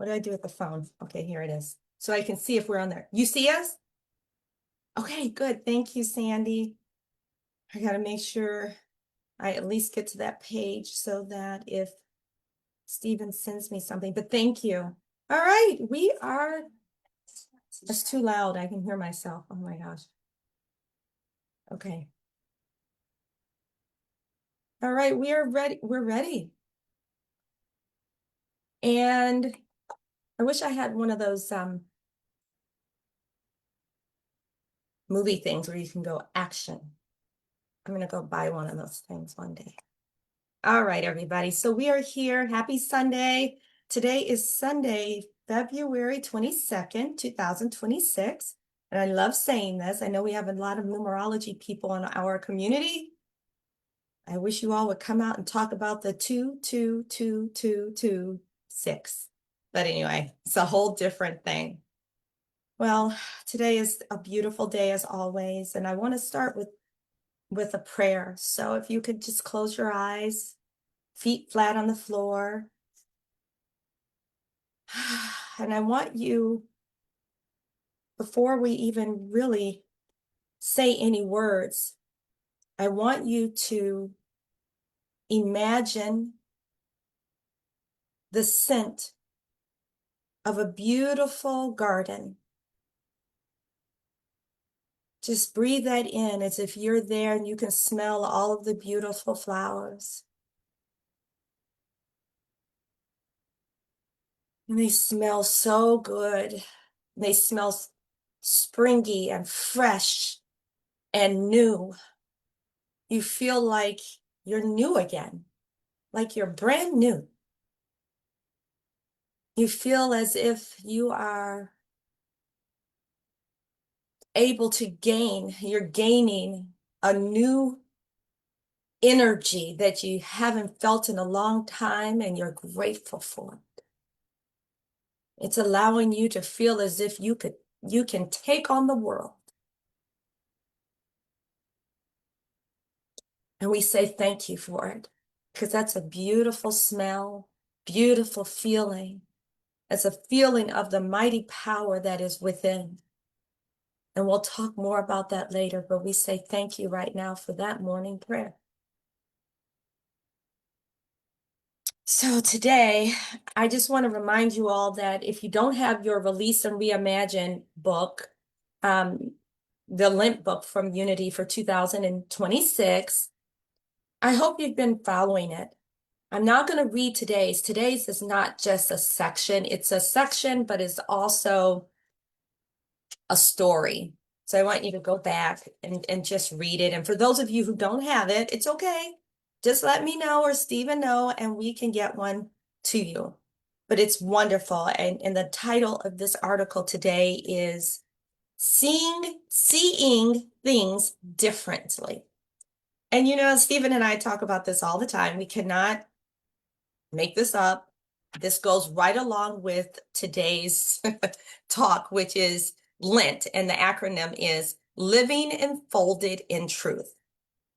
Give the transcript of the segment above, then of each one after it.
What do I do with the phone? Okay, here it is. So I can see if we're on there. You see us? Okay, good. Thank you, Sandy. I got to make sure I at least get to that page so that if Stephen sends me something, but thank you. All right, we are, it's too loud. I can hear myself. Oh my gosh. Okay. All right, we are ready. We're ready. And I wish I had one of those movie things where you can go action. I'm going to go buy one of those things one day. All right, everybody. So we are here. Happy Sunday. Today is Sunday, February 22nd, 2026. And I love saying this. I know we have a lot of numerology people in our community. I wish you all would come out and talk about the 2222226. But anyway, it's a whole different thing. Well, today is a beautiful day as always, and I want to start with a prayer. So if you could just close your eyes, feet flat on the floor. And I want you, before we even really say any words, I want you to imagine the scent of a beautiful garden. Just breathe that in as if you're there and you can smell all of the beautiful flowers. And they smell so good. They smell springy and fresh and new. You feel like you're new again, like you're brand new. You feel as if you are able to you're gaining a new energy that you haven't felt in a long time, and you're grateful for it. It's allowing you to feel as if you can take on the world. And we say thank you for it, because that's a beautiful smell, beautiful feeling. It's a feeling of the mighty power that is within. And we'll talk more about that later, but we say thank you right now for that morning prayer. So today, I just want to remind you all that if you don't have your Release and Reimagine book, the Lent book from Unity for 2026, I hope you've been following it. I'm not going to read today's. Today's is not just a section. It's a section, but it's also a story. So I want you to go back and just read it. And for those of you who don't have it, it's okay. Just let me know or Stephen know, and we can get one to you. But it's wonderful. And the title of this article today is Seeing Things Differently. And you know, Stephen and I talk about this all the time. We cannot make this up. This goes right along with today's talk, which is Lent, and the acronym is Living Enfolded in Truth.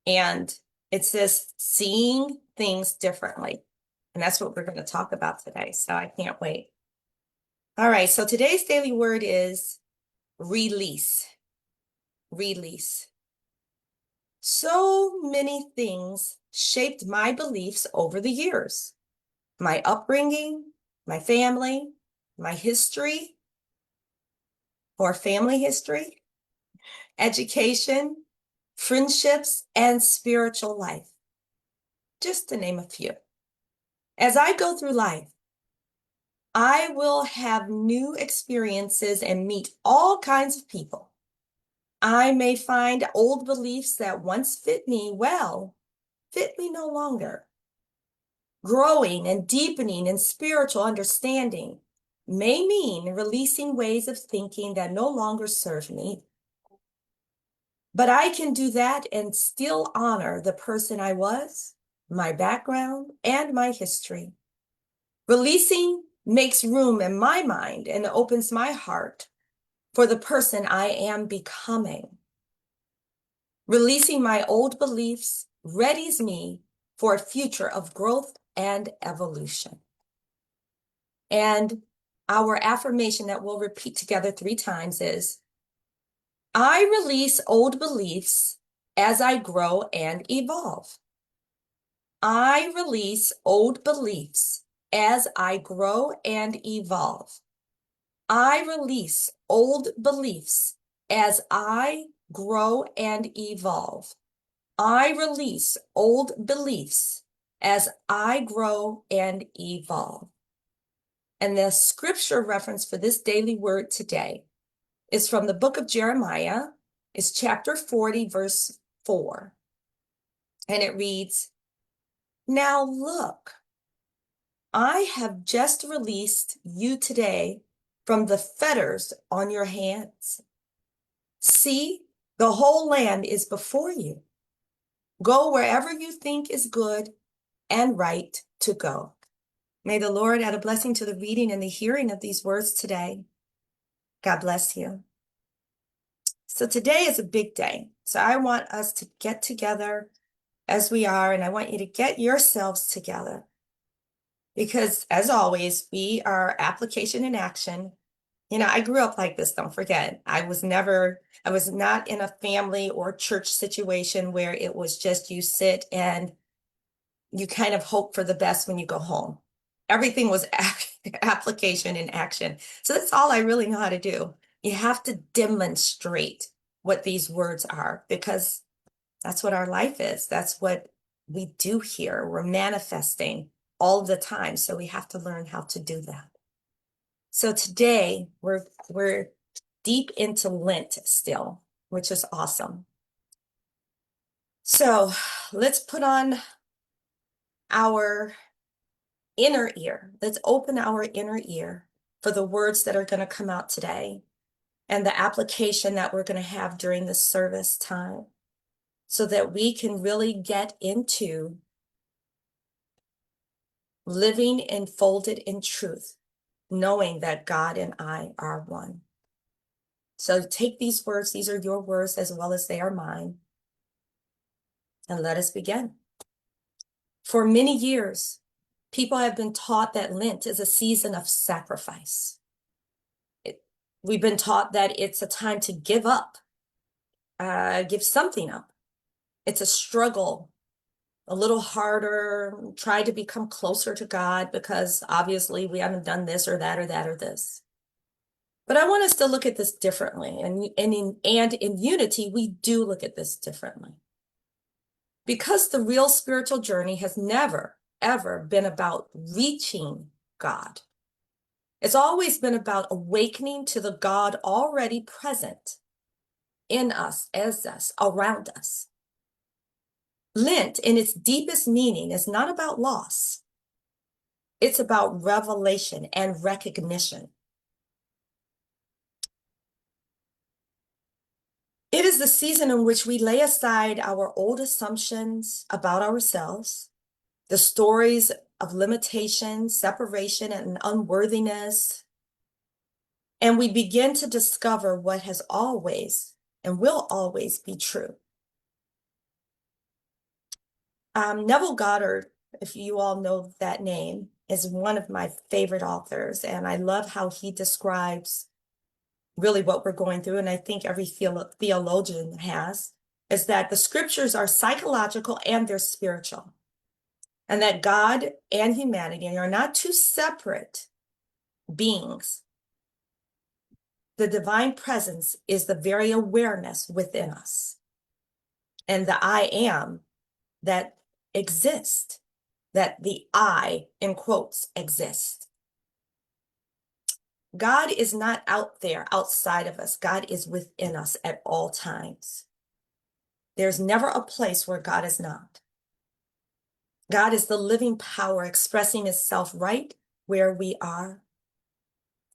And it says seeing things differently. And that's what we're going to talk about today. So I can't wait. All right. So today's daily word is release. Release. So many things shaped my beliefs over the years. My upbringing, my family, my history, or family history, education, friendships, and spiritual life, just to name a few. As I go through life, I will have new experiences and meet all kinds of people. I may find old beliefs that once fit me well, fit me no longer. Growing and deepening in spiritual understanding may mean releasing ways of thinking that no longer serve me. But I can do that and still honor the person I was, my background, and my history. Releasing makes room in my mind and opens my heart for the person I am becoming. Releasing my old beliefs readies me for a future of growth and evolution. And Our affirmation that we'll repeat together 3 times is, I release old beliefs as I grow and evolve. I release old beliefs as I grow and evolve. I release old beliefs as I grow and evolve. I release old beliefs as I grow and evolve. And the scripture reference for this daily word today is from the book of Jeremiah. It's chapter 40, verse 4. And it reads, now look, I have just released you today from the fetters on your hands. See, the whole land is before you. Go wherever you think is good and right to go. May the Lord add a blessing to the reading and the hearing of these words today. God bless you. So today is a big day. So I want us to get together as we are, and I want you to get yourselves together. Because as always, we are application in action. You know, I grew up like this, don't forget. I was not in a family or church situation where it was just you sit and you kind of hope for the best when you go home. Everything was application in action. So that's all I really know how to do. You have to demonstrate what these words are, because that's what our life is. That's what we do here. We're manifesting all the time. So we have to learn how to do that. So today we're deep into Lent still, which is awesome. So let's put on our inner ear. Let's open our inner ear for the words that are going to come out today and the application that we're going to have during the service time, so that we can really get into living enfolded in truth, knowing that God and I are one. So take these words, these are your words as well as they are mine, and let us begin. For many years, people have been taught that Lent is a season of sacrifice. We've been taught that it's a time to give up, give something up. It's a struggle, a little harder, try to become closer to God, because obviously we haven't done this or that or that or this. But I want us to look at this differently, and in unity, we do look at this differently. Because the real spiritual journey has never, ever been about reaching God. It's always been about awakening to the God already present in us, as us, around us. Lent, in its deepest meaning, is not about loss. It's about revelation and recognition. It is the season in which we lay aside our old assumptions about ourselves, the stories of limitation, separation, and unworthiness, and we begin to discover what has always and will always be true. Neville Goddard, if you all know that name, is one of my favorite authors, and I love how he describes really what we're going through, and I think every theologian has, is that the scriptures are psychological and they're spiritual, and that God and humanity are not two separate beings. The divine presence is the very awareness within us, and the I am that exists, that the I, in quotes, exists. God is not out there outside of us. God is within us at all times. There's never a place where God is not. God is the living power expressing itself right where we are,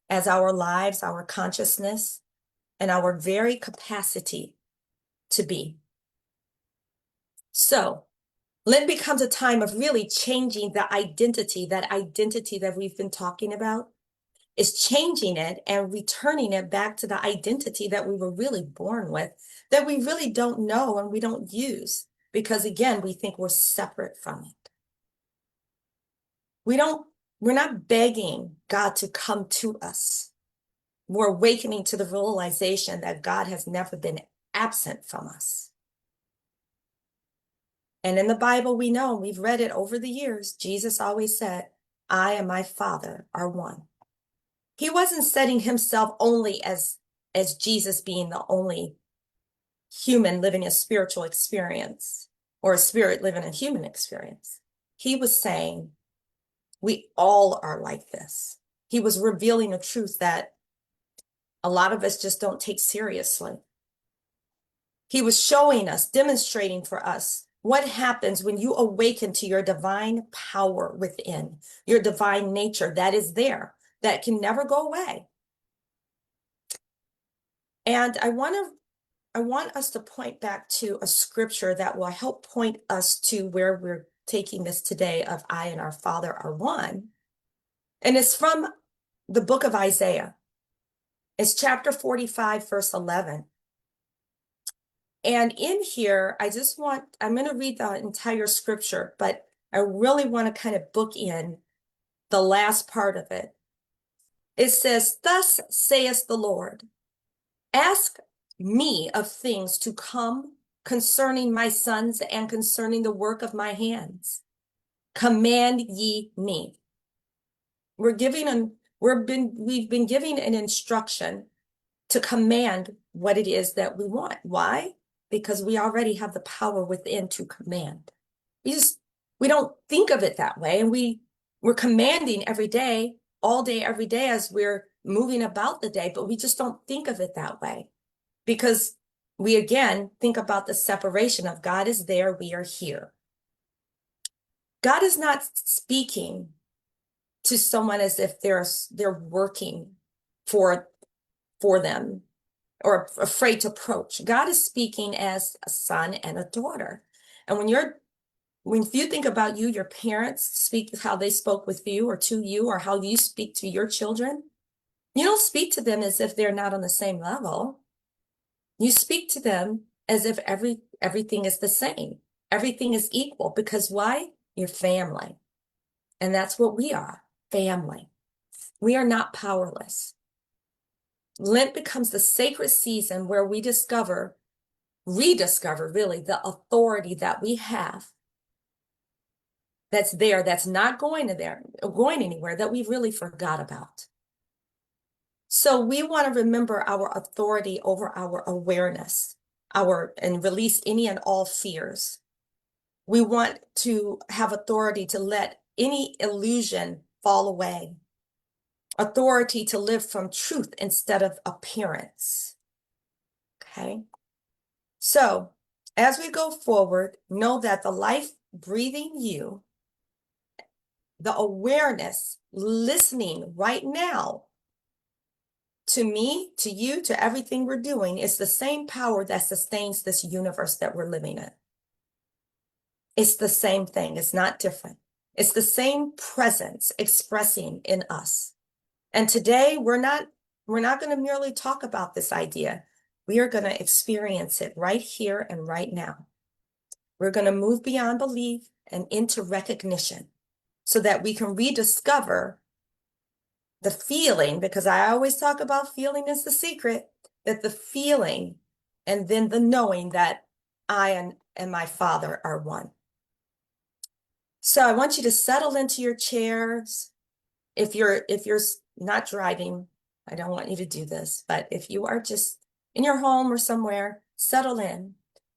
as our lives, our consciousness, and our very capacity to be. So Lent becomes a time of really changing the identity, that identity that we've been talking about, is changing it and returning it back to the identity that we were really born with, that we really don't know and we don't use, because again, we think we're separate from it. We don't We're not begging God to come to us. We're awakening to the realization that God has never been absent from us. And in the Bible, we know, and we've read it over the years, Jesus always said, I and my Father are one. He wasn't setting himself only as Jesus being the only human living a spiritual experience, or a spirit living a human experience. He was saying, we all are like this. He was revealing a truth that a lot of us just don't take seriously. He was showing us, demonstrating for us what happens when you awaken to your divine power within, your divine nature that is there, that can never go away. And I want us to point back to a scripture that will help point us to where we're taking this today of I and our Father are one. And it's from the book of Isaiah. It's chapter 45, verse 11. And in here, I'm going to read the entire scripture, but I really want to kind of book in the last part of it. It says, thus saith the Lord, ask me of things to come concerning my sons and concerning the work of my hands. Command ye me. We've been giving an instruction to command what it is that we want. Why? Because we already have the power within to command. We don't think of it that way. And we're commanding every day, all day, every day as we're moving about the day, but we just don't think of it that way. Because we, again, think about the separation of God is there, we are here. God is not speaking to someone as if they're working for them or afraid to approach. God is speaking as a son and a daughter. And if you think about you, your parents speak how they spoke with you or to you, or how you speak to your children, you don't speak to them as if they're not on the same level. You speak to them as if everything is the same. Everything is equal. Because why? You're family. And that's what we are, family. We are not powerless. Lent becomes the sacred season where we rediscover really the authority that we have that's there, that's not going anywhere, that we really forgot about. So we want to remember our authority over our awareness, and release any and all fears. We want to have authority to let any illusion fall away. Authority to live from truth instead of appearance. Okay? So, as we go forward, know that the life breathing you, the awareness listening right now to me, to you, to everything we're doing, is the same power that sustains this universe that we're living in. It's the same thing. It's not different. It's the same presence expressing in us. And today we're not going to merely talk about this idea. We are going to experience it right here and right now. We're going to move beyond belief and into recognition so that we can rediscover the feeling, because I always talk about feeling is the secret, that the feeling and then the knowing that I and my Father are one. So I want you to settle into your chairs. If you're not driving, I don't want you to do this, but if you are just in your home or somewhere, settle in.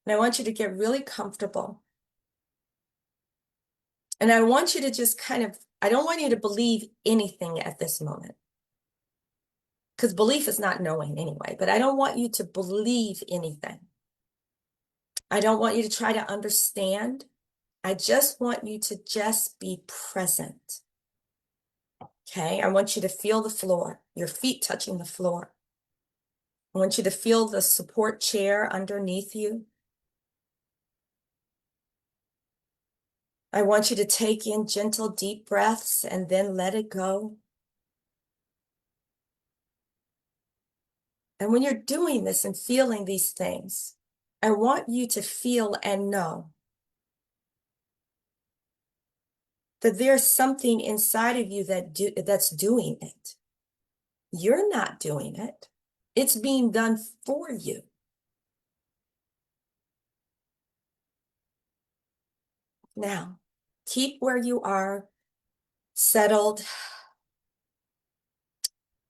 And I want you to get really comfortable. And I want you to just I don't want you to believe anything at this moment. Because belief is not knowing anyway, but I don't want you to believe anything. I don't want you to try to understand. I just want you to just be present. Okay, I want you to feel the floor, your feet touching the floor. I want you to feel the support chair underneath you. I want you to take in gentle, deep breaths and then let it go. And when you're doing this and feeling these things, I want you to feel and know that there's something inside of you that's doing it. You're not doing it. It's being done for you. Now, keep where you are, settled.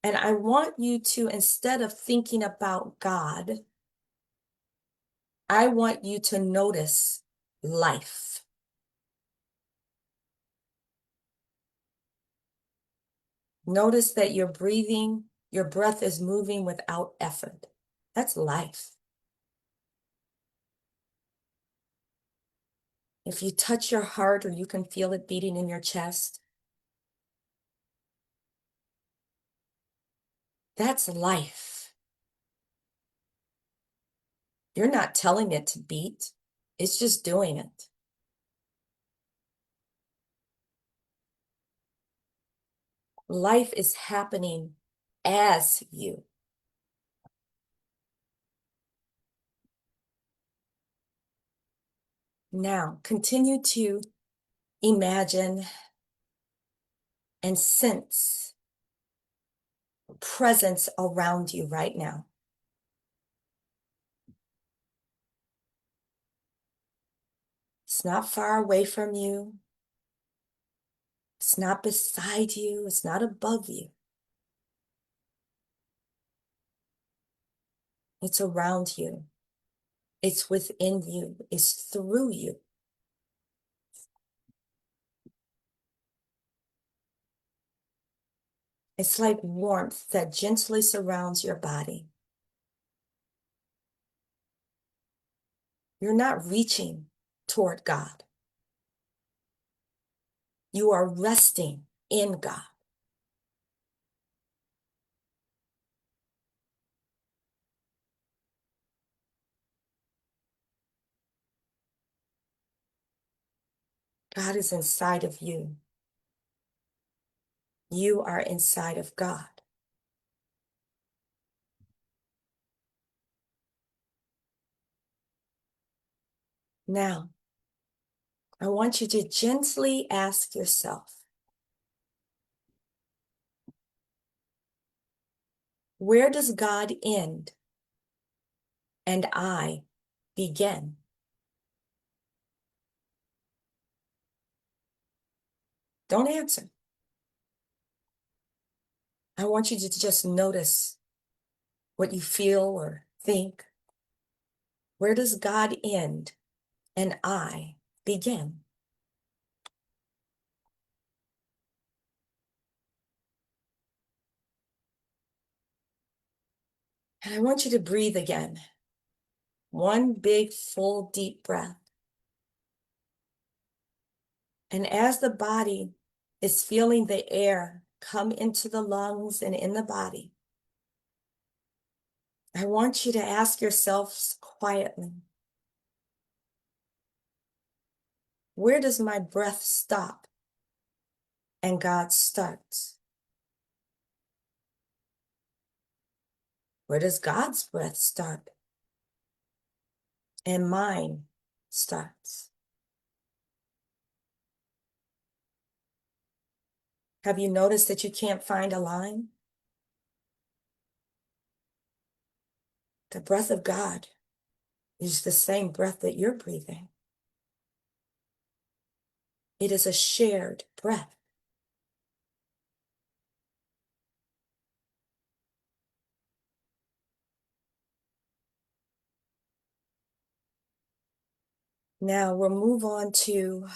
And I want you to, instead of thinking about God, I want you to notice life. Notice that you're breathing, your breath is moving without effort. That's life. If you touch your heart or you can feel it beating in your chest, that's life. You're not telling it to beat, it's just doing it. Life is happening as you. Now, continue to imagine and sense presence around you right now. It's not far away from you. It's not beside you. It's not above you. It's around you. It's within you. It's through you. It's like warmth that gently surrounds your body. You're not reaching toward God. You are resting in God. God is inside of you. You are inside of God. Now, I want you to gently ask yourself, where does God end and I begin? Don't answer. I want you to just notice what you feel or think. Where does God end and I begin? And I want you to breathe again. One big, full, deep breath. And as the body is feeling the air come into the lungs and in the body, I want you to ask yourselves quietly, where does my breath stop and God starts? Where does God's breath start and mine starts? Have you noticed that you can't find a line? The breath of God is the same breath that you're breathing. It is a shared breath. Now we'll move on to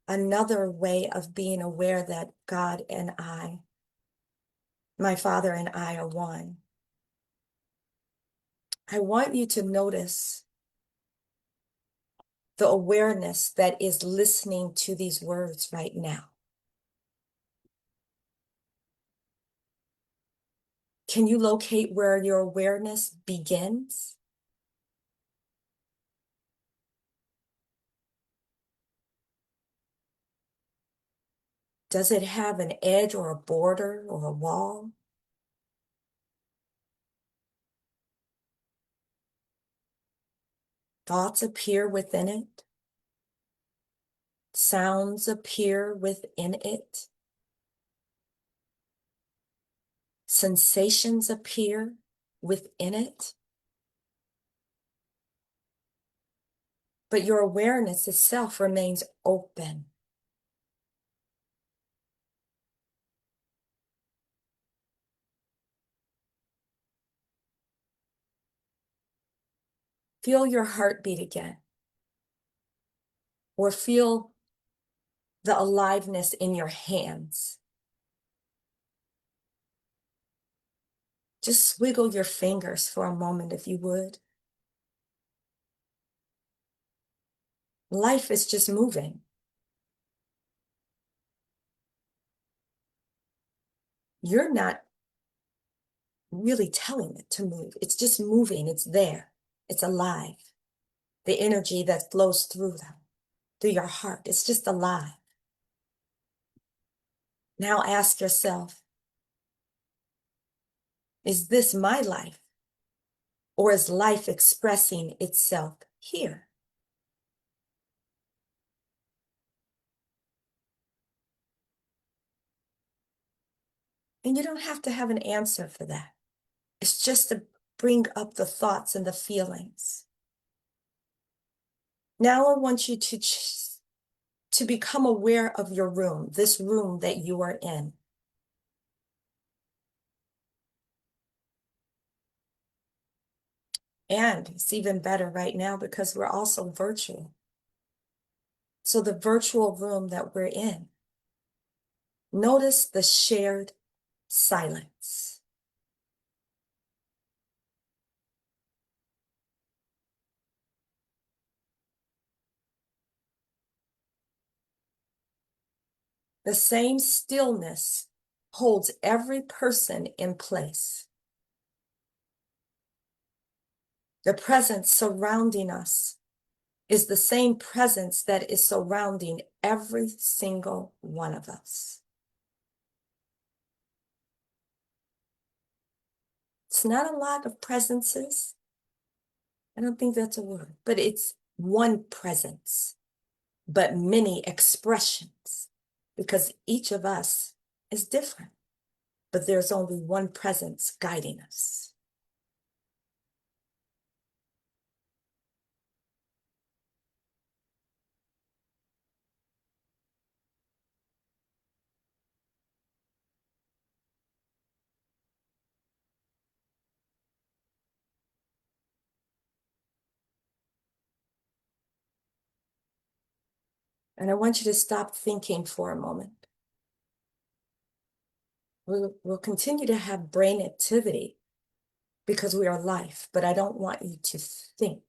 another way of being aware that God and I, my Father and I, are one. I want you to notice the awareness that is listening to these words right now. Can you locate where your awareness begins? Does it have an edge or a border or a wall? Thoughts appear within it. Sounds appear within it. Sensations appear within it. But your awareness itself remains open. Feel your heartbeat again, or feel the aliveness in your hands. Just wiggle your fingers for a moment if you would. Life is just moving. You're not really telling it to move. It's just moving. It's there. It's alive. The energy that flows through them, through your heart, it's just alive. Now ask yourself, is this my life? Or is life expressing itself here? And you don't have to have an answer for that. It's just to bring up the thoughts and the feelings. Now I want you to become aware of your room, this room that you are in. And it's even better right now because we're also virtual. So the virtual room that we're in, notice the shared silence. The same stillness holds every person in place. The presence surrounding us is the same presence that is surrounding every single one of us. It's not a lot of presences. I don't think that's a word, but it's one presence, but many expressions, because each of us is different, but there's only one presence guiding us. And I want you to stop thinking for a moment. We'll continue to have brain activity because we are life, but I don't want you to think.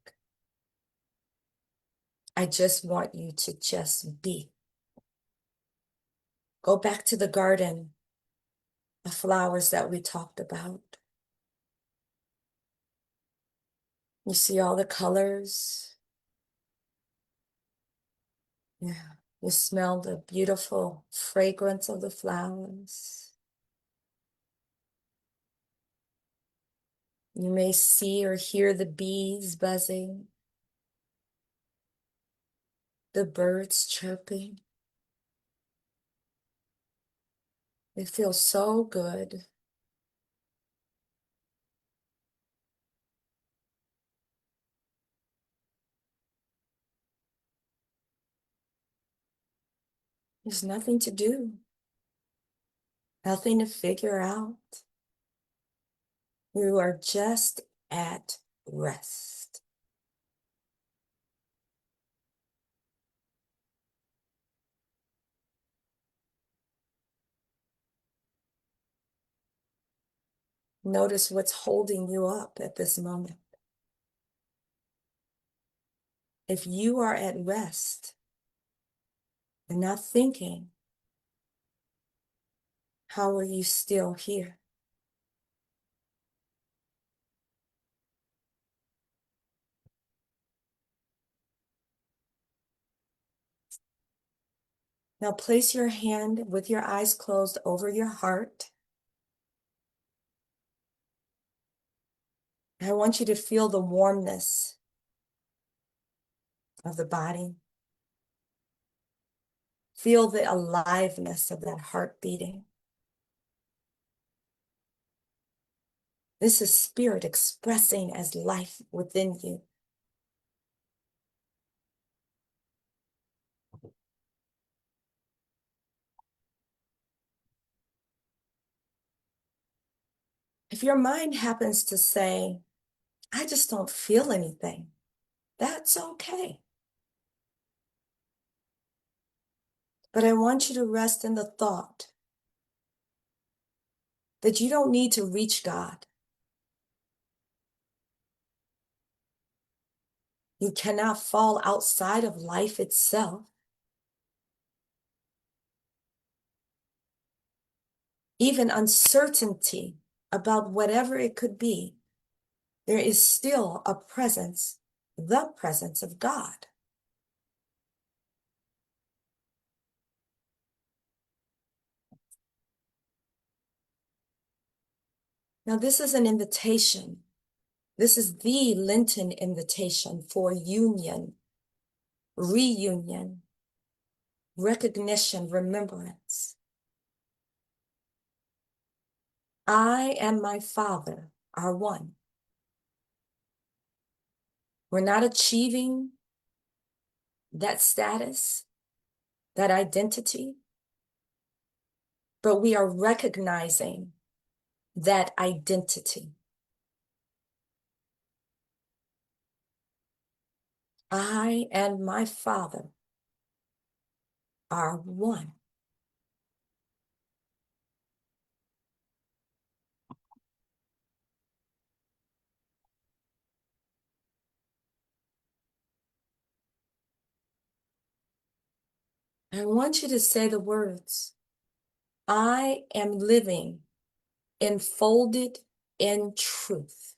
I just want you to just be. Go back to the garden of flowers that we talked about. You see all the colors. Yeah. You smell the beautiful fragrance of the flowers. You may see or hear the bees buzzing, the birds chirping. It feels so good. There's nothing to do, nothing to figure out. You are just at rest. Notice what's holding you up at this moment. If you are at rest and not thinking, how are you still here? Now place your hand with your eyes closed over your heart. I want you to feel the warmness of the body. Feel the aliveness of that heart beating. This is spirit expressing as life within you. If your mind happens to say, I just don't feel anything, that's okay. But I want you to rest in the thought that you don't need to reach God. You cannot fall outside of life itself. Even uncertainty about whatever it could be, there is still a presence, the presence of God. Now, this is an invitation. This is the Lenten invitation for union, reunion, recognition, remembrance. I and my Father are one. We're not achieving that status, that identity, but we are recognizing that identity. I and my Father are one. I want you to say the words, I am living enfolded in truth.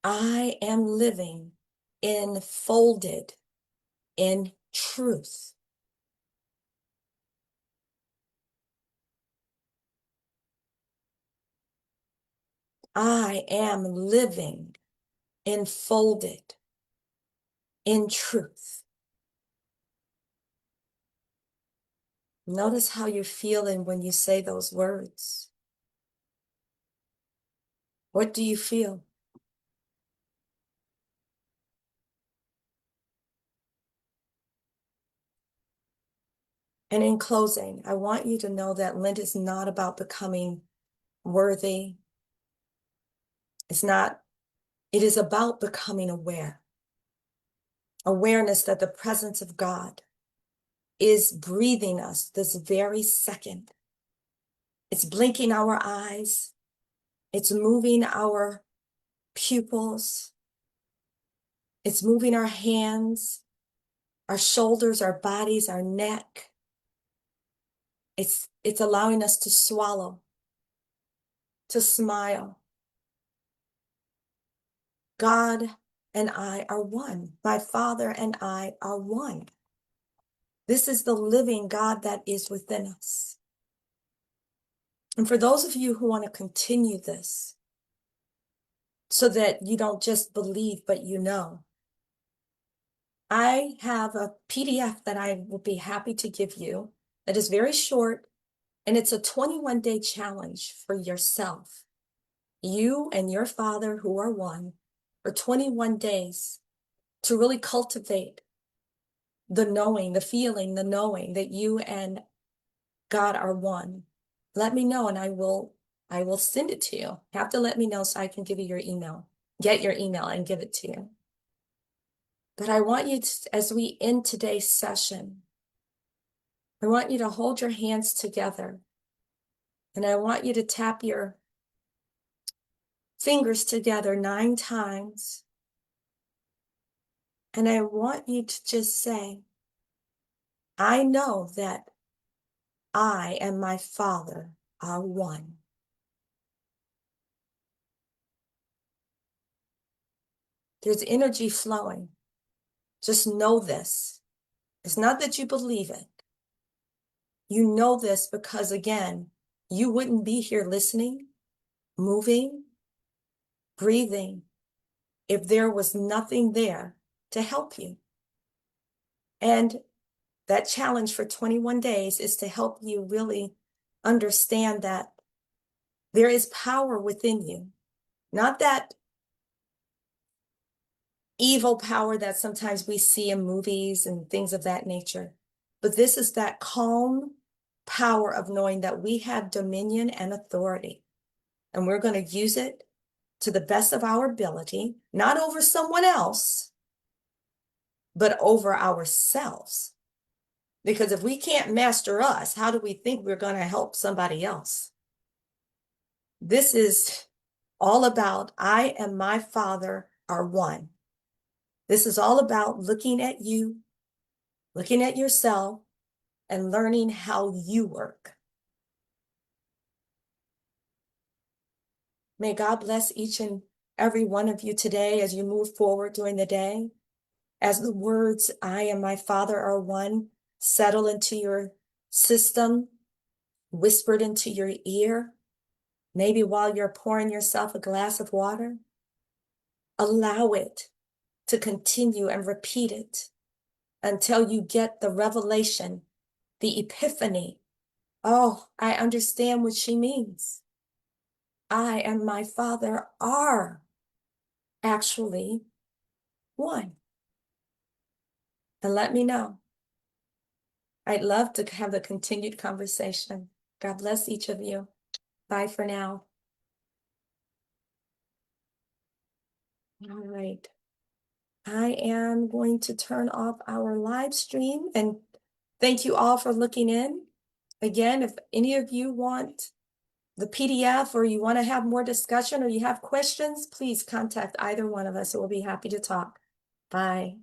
I am living enfolded in truth. I am living enfolded in truth. Notice how you're feeling when you say those words. What do you feel? And in closing, I want you to know that Lent is not about becoming worthy. It is about becoming aware. Awareness that the presence of God is breathing us this very second. It's blinking our eyes. It's moving our pupils. It's moving our hands, our shoulders, our bodies, our neck. It's allowing us to swallow, to smile. God and I are one. My Father and I are one. This is the living God that is within us. And for those of you who want to continue this, so that you don't just believe, but you know, I have a PDF that I will be happy to give you that is very short, and it's a 21-day challenge for yourself, you and your Father who are one, for 21 days to really cultivate the knowing, the feeling, the knowing that you and God are one. Let me know and I will send it to you. You have to let me know so I can give you your email, get your email and give it to you. But I want you to, as we end today's session, I want you to hold your hands together and I want you to tap your fingers together 9 times. And I want you to just say, I know that I and my Father are one. There's energy flowing. Just know this. It's not that you believe it. You know this because, again, you wouldn't be here listening, moving, breathing, if there was nothing there to help you. And that challenge for 21 days is to help you really understand that there is power within you, not that evil power that sometimes we see in movies and things of that nature, but this is that calm power of knowing that we have dominion and authority, and we're going to use it to the best of our ability, not over someone else, but over ourselves. Because if we can't master us, how do we think we're going to help somebody else? This is all about I and my Father are one. This is all about looking at you, looking at yourself, and learning how you work. May God bless each and every one of you today as you move forward during the day. As the words, I and my Father are one, settle into your system, whispered into your ear, maybe while you're pouring yourself a glass of water, allow it to continue and repeat it until you get the revelation, the epiphany. Oh, I understand what she means. I and my Father are actually one. And let me know. I'd love to have the continued conversation. God bless each of you. Bye for now. All right. I am going to turn off our live stream, and thank you all for looking in. Again, if any of you want the PDF or you want to have more discussion or you have questions, please contact either one of us. We'll be happy to talk. Bye.